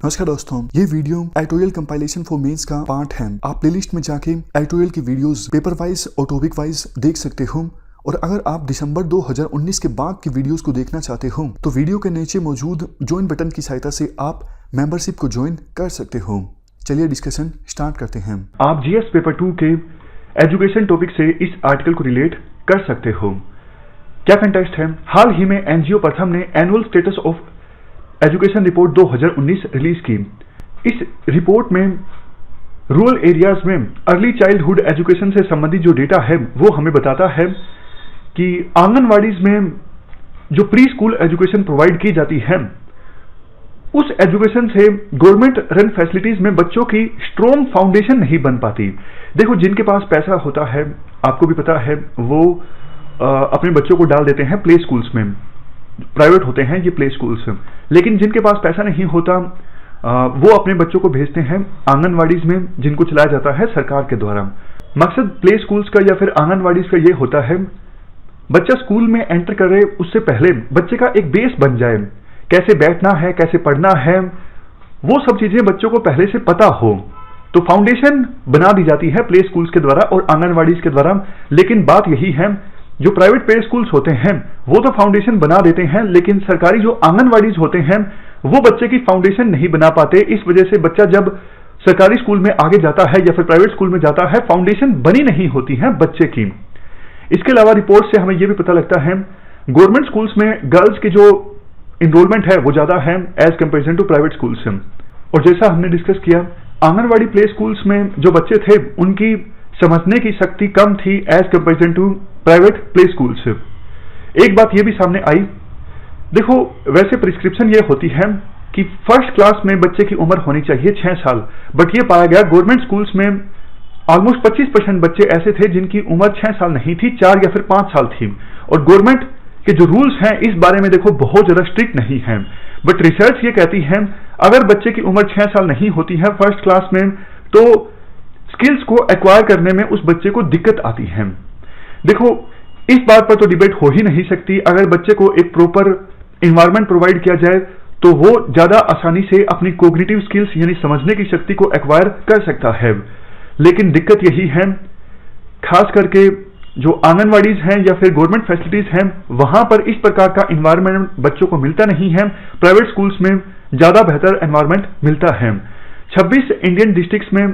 नमस्कार दोस्तों, ये video editorial compilation for mains का पार्ट है। आप प्लेलिस्ट में जाके एडिटोरियल की वीडियोस पेपर वाइज और टॉपिक वाइज देख सकते हो। और अगर आप दिसंबर 2019 के बाद की वीडियोस को देखना चाहते हो तो वीडियो के नीचे मौजूद ज्वाइन बटन की सहायता से आप मेंबरशिप को ज्वाइन कर सकते हो। चलिए डिस्कशन स्टार्ट करते हैं। आप जीएस पेपर 2 के एजुकेशन टॉपिक से इस आर्टिकल को रिलेट कर सकते हो। क्या कंटेक्स्ट है? हाल ही में एनजीओ प्रथम ने annual status of education report 2019 release की। इस रिपोर्ट में रूरल एरियाज में अर्ली चाइल्डहुड एजुकेशन से संबंधित जो डेटा है वो हमें बताता है कि आंगनवाड़ीज में जो प्री स्कूल एजुकेशन प्रोवाइड की जाती है उस एजुकेशन से गवर्नमेंट रन फैसिलिटीज में बच्चों की स्ट्रॉन्ग फाउंडेशन नहीं बन पाती। देखो, जिनके पास पैसा होता है, आपको भी पता है, वो अपने बच्चों को डाल देते हैं प्ले स्कूल्स में। प्राइवेट होते हैं ये प्ले स्कूल्स, लेकिन जिनके पास पैसा नहीं होता वो अपने बच्चों को भेजते हैं आंगनवाड़ीज में, जिनको चलाया जाता है सरकार के द्वारा। मकसद प्ले स्कूल्स का या फिर आंगनवाड़ीज का ये होता है बच्चा स्कूल में एंटर करे उससे पहले बच्चे का एक बेस बन जाए, कैसे बैठना है, कैसे पढ़ना है, वो सब चीजें बच्चों को पहले से पता हो। तो फाउंडेशन बना दी जाती है प्ले स्कूल्स के द्वारा और आंगनवाड़ीज के द्वारा। लेकिन बात यही है, जो प्राइवेट प्ले स्कूल्स होते हैं वो तो फाउंडेशन बना देते हैं, लेकिन सरकारी जो आंगनवाड़ीज होते हैं वो बच्चे की फाउंडेशन नहीं बना पाते। इस वजह से बच्चा जब सरकारी स्कूल में आगे जाता है या फिर प्राइवेट स्कूल में जाता है, फाउंडेशन बनी नहीं होती है बच्चे की। इसके अलावा रिपोर्ट से हमें यह भी पता लगता है गवर्नमेंट स्कूल्स में गर्ल्स की जो इनरोलमेंट है वो ज्यादा है as comparison to private schools. और जैसा हमने डिस्कस किया, आंगनवाड़ी प्ले स्कूल्स में जो बच्चे थे उनकी समझने की शक्ति कम थी as comparison to private play schools. एक बात यह भी सामने आई, देखो वैसे प्रिस्क्रिप्शन ये होती है कि फर्स्ट क्लास में बच्चे की उम्र होनी चाहिए 6 साल, बट ये पाया गया गवर्नमेंट स्कूल्स में ऑलमोस्ट 25% बच्चे ऐसे थे जिनकी उम्र 6 साल नहीं थी, 4 या फिर 5 साल थी। और गवर्नमेंट के जो रूल्स हैं इस बारे में देखो बहुत ज्यादा स्ट्रिक्ट नहीं है, बट रिसर्च ये कहती है अगर बच्चे की उम्र 6 साल नहीं होती है फर्स्ट क्लास में तो स्किल्स को एक्वायर करने में उस बच्चे को दिक्कत आती है। देखो, इस बात पर तो डिबेट हो ही नहीं सकती, अगर बच्चे को एक प्रॉपर एनवायरनमेंट प्रोवाइड किया जाए तो वो ज्यादा आसानी से अपनी कॉग्निटिव स्किल्स यानी समझने की शक्ति को एक्वायर कर सकता है। लेकिन दिक्कत यही है, खास करके जो आंगनवाड़ीज हैं या फिर गवर्नमेंट फैसिलिटीज हैं वहां पर इस प्रकार का एनवायरनमेंट बच्चों को मिलता नहीं है। प्राइवेट स्कूल्स में ज्यादा बेहतर एनवायरनमेंट मिलता है। 26 इंडियन डिस्ट्रिक्ट्स में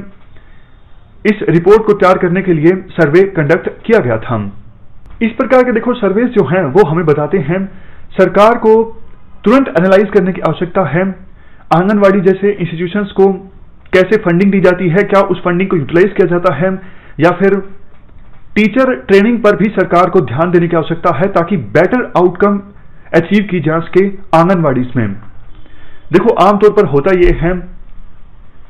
इस रिपोर्ट को तैयार करने के लिए सर्वे कंडक्ट किया गया था। इस प्रकार के देखो सर्वेस जो हैं वो हमें बताते हैं सरकार को तुरंत एनालाइज करने की आवश्यकता है आंगनवाड़ी जैसे इंस्टीट्यूशंस को कैसे फंडिंग दी जाती है, क्या उस फंडिंग को यूटिलाइज किया जाता है, या फिर टीचर ट्रेनिंग पर भी सरकार को ध्यान देने की आवश्यकता है ताकि बेटर आउटकम अचीव की जा सके आंगनवाड़ीज में। देखो, आमतौर पर होता यह है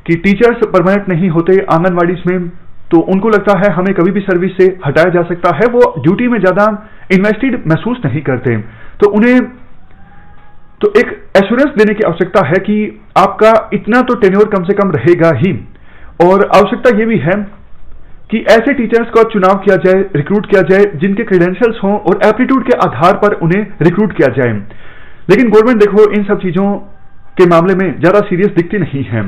कि टीचर्स परमानेंट नहीं होते आंगनवाड़ीज में, तो उनको लगता है हमें कभी भी सर्विस से हटाया जा सकता है, वो ड्यूटी में ज्यादा इन्वेस्टेड महसूस नहीं करते। तो उन्हें तो एक एश्योरेंस देने की आवश्यकता है कि आपका इतना तो टेन्योर कम से कम रहेगा ही। और आवश्यकता यह भी है कि ऐसे टीचर्स का चुनाव किया जाए, रिक्रूट किया जाए जिनके क्रेडेंशियल्स हों और एप्टीट्यूड के आधार पर उन्हें रिक्रूट किया जाए। लेकिन गवर्नमेंट देखो इन सब चीजों के मामले में ज्यादा सीरियस दिखती नहीं है।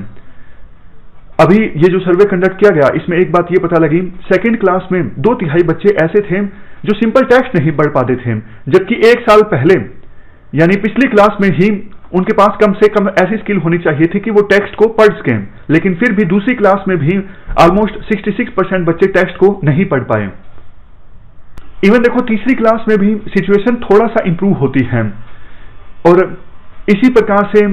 अभी ये जो सर्वे कंडक्ट किया गया इसमें एक बात ये पता लगी, सेकंड क्लास में 2/3 बच्चे ऐसे थे जो सिंपल टेक्स्ट नहीं पढ़ पाते थे, जबकि 1 साल पहले यानी पिछली क्लास में ही उनके पास कम से कम ऐसी स्किल होनी चाहिए थी कि वो टेक्स्ट को पढ़ सकें। लेकिन फिर भी दूसरी क्लास में भी ऑलमोस्ट 66% बच्चे टेक्स्ट को नहीं पढ़ पाए। इवन देखो तीसरी क्लास में भी सिचुएशन थोड़ा सा इंप्रूव होती है। और इसी प्रकार से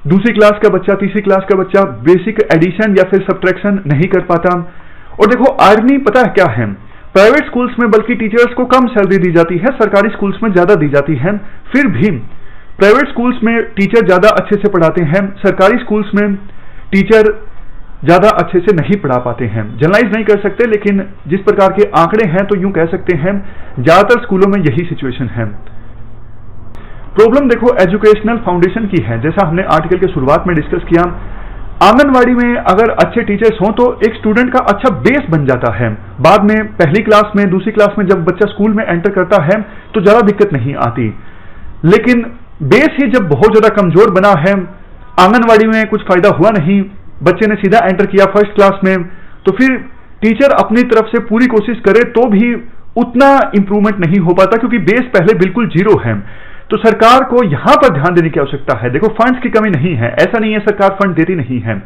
दूसरी क्लास का बच्चा, तीसरी क्लास का बच्चा बेसिक एडिशन या फिर सब्ट्रैक्शन नहीं कर पाता। और देखो आयरनी पता है क्या है, प्राइवेट स्कूल्स में बल्कि टीचर्स को कम सैलरी दी जाती है, सरकारी स्कूल्स में ज्यादा दी जाती है। फिर भी प्राइवेट स्कूल्स में टीचर ज्यादा अच्छे से पढ़ाते हैं, सरकारी स्कूल्स में टीचर ज्यादा अच्छे से नहीं पढ़ा पाते हैं। जनरलाइज नहीं कर सकते, लेकिन जिस प्रकार के आंकड़े हैं तो यूं कह सकते हैं ज्यादातर स्कूलों में यही सिचुएशन है। प्रॉब्लम देखो एजुकेशनल फाउंडेशन की है। जैसा हमने आर्टिकल के शुरुआत में डिस्कस किया, आंगनवाड़ी में अगर अच्छे टीचर्स हों तो एक स्टूडेंट का अच्छा बेस बन जाता है। बाद में पहली क्लास में, दूसरी क्लास में जब बच्चा स्कूल में एंटर करता है तो ज्यादा दिक्कत नहीं आती। लेकिन बेस ही जब बहुत ज्यादा कमजोर बना है आंगनवाड़ी में कुछ फायदा हुआ नहीं, बच्चे ने सीधा एंटर किया फर्स्ट क्लास में, तो फिर टीचर अपनी तरफ से पूरी कोशिश करे तो भी उतना इंप्रूवमेंट नहीं हो पाता, क्योंकि बेस पहले बिल्कुल जीरो है। तो सरकार को यहां पर ध्यान देने की आवश्यकता है। देखो, फंड्स की कमी नहीं है, ऐसा नहीं है सरकार फंड देती नहीं है,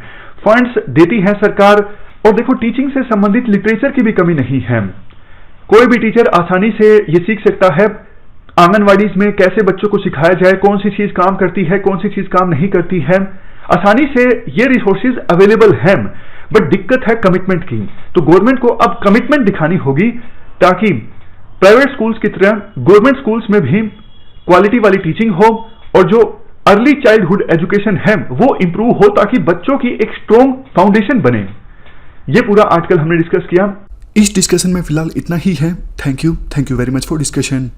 फंड्स देती है सरकार। और देखो, टीचिंग से संबंधित लिटरेचर की भी कमी नहीं है। कोई भी टीचर आसानी से ये सीख सकता है आंगनवाड़ीज में कैसे बच्चों को सिखाया जाए, कौन सी चीज काम करती है, कौन सी चीज काम नहीं करती है। आसानी से ये रिसोर्सेज अवेलेबल हैं, बट दिक्कत है कमिटमेंट की। तो गवर्नमेंट को अब कमिटमेंट दिखानी होगी ताकि प्राइवेट स्कूल्स की तरह गवर्नमेंट स्कूल्स में भी क्वालिटी वाली टीचिंग हो और जो अर्ली चाइल्डहुड एजुकेशन है वो इंप्रूव हो, ताकि बच्चों की एक स्ट्रॉन्ग फाउंडेशन बने। ये पूरा आर्टिकल हमने डिस्कस किया। इस डिस्कशन में फिलहाल इतना ही है। Thank you very much for discussion.